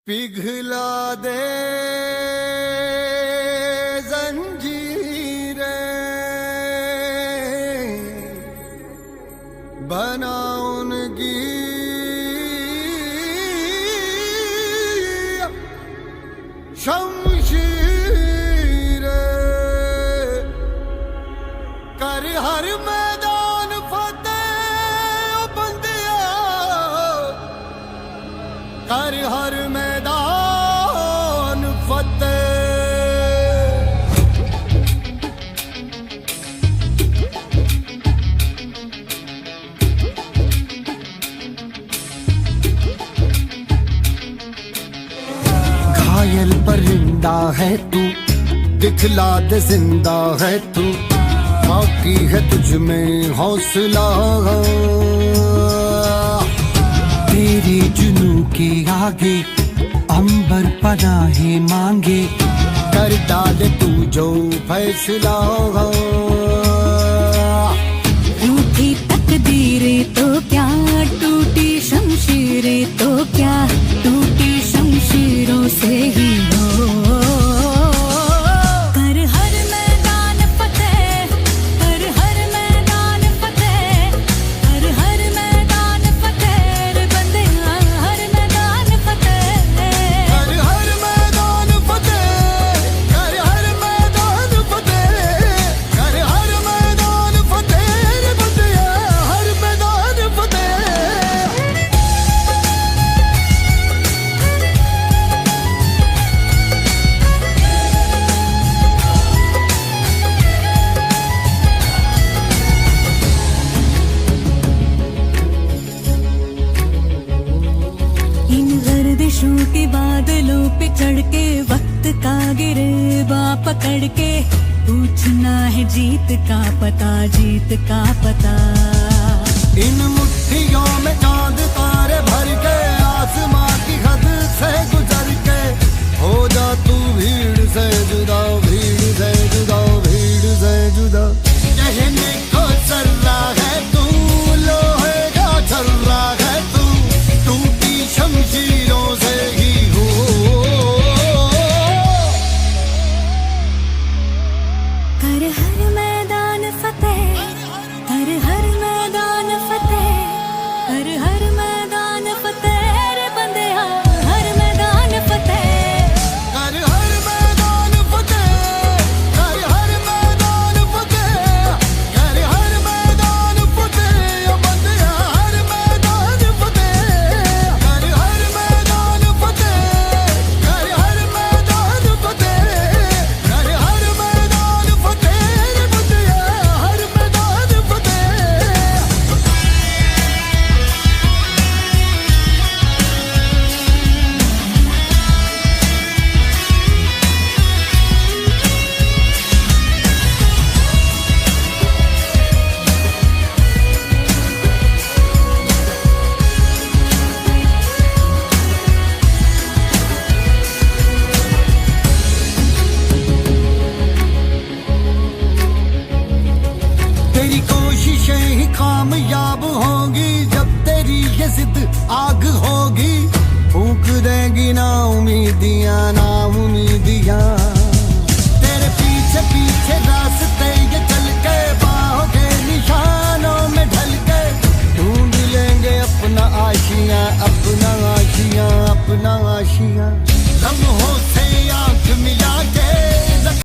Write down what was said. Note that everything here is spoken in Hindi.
पिघला दे जंजीरें, बना उनकी शमशीरें, कर हर मैदान फतेह ओ बंदिया, कर हर मैदान फतेह। घायल परिंदा है तू, दिखला दे जिंदा है तू, बाकी है तुझ में हौसला। तेरे जुनू के आगे अंबर पनाहे मांगे, कर डाले तू जो फैसला। रूठी तकदीरें तो क्या, टूटी शमशीरें तो क्या, टूटी शमशीरों से ही हो। कर हर मैदान फतेह, कर हर मैदान फतेह, कर हर मैदान फतेह रे बंदिया, हर मैदान फतेह। कर हर मैदान फतेह, कर हर मैदान फतेह, कर हर मैदान फतेह रे बंदिया, हर मैदान फतेह। इन गर्दिशों के बादलों पे चढ़ के, वक्त का गिरबा पकड़ के, पूछना है जीत का पता, जीत का पता। इन मुट्ठियों में चांद तारे भर के, आसमां की हद से गुजर के, हो जा तू भीड़ से जुदा, भीड़ से जुदा, भीड़ से जुदा। कहने को सर्रा है तू, लोहे का छर्रा है तू, टूटी शमशीरों से ही हो। कर हर मैदान फतेह, कर हर मैदान फतेह, कर हर मैदान फतेह रे बंदिया, हर मैदान फतेह। कर हर मैदान फतेह, कर हर मैदान फतेह, कर हर मैदान फतेह ओ बंदिया, हर मैदान फतेह। कर हर मैदान फतेह, कर हर मैदान फतेह, कर हर मैदान फतेह रे बंदिया, हर मैदान फतेह। तेरी कोशिशें ही कामयाब होंगी, जब तेरी ये जिद आग होगी, फूंक देगी ना उम्मीदियां, ना उम्मीदियां। तेरे पीछे पीछे रास्ते ये चल के, बाहों के निशानों में ढल के, ढूंढ लेंगे अपना आशियां, अपना आशियां, अपना आशियां। लम्हों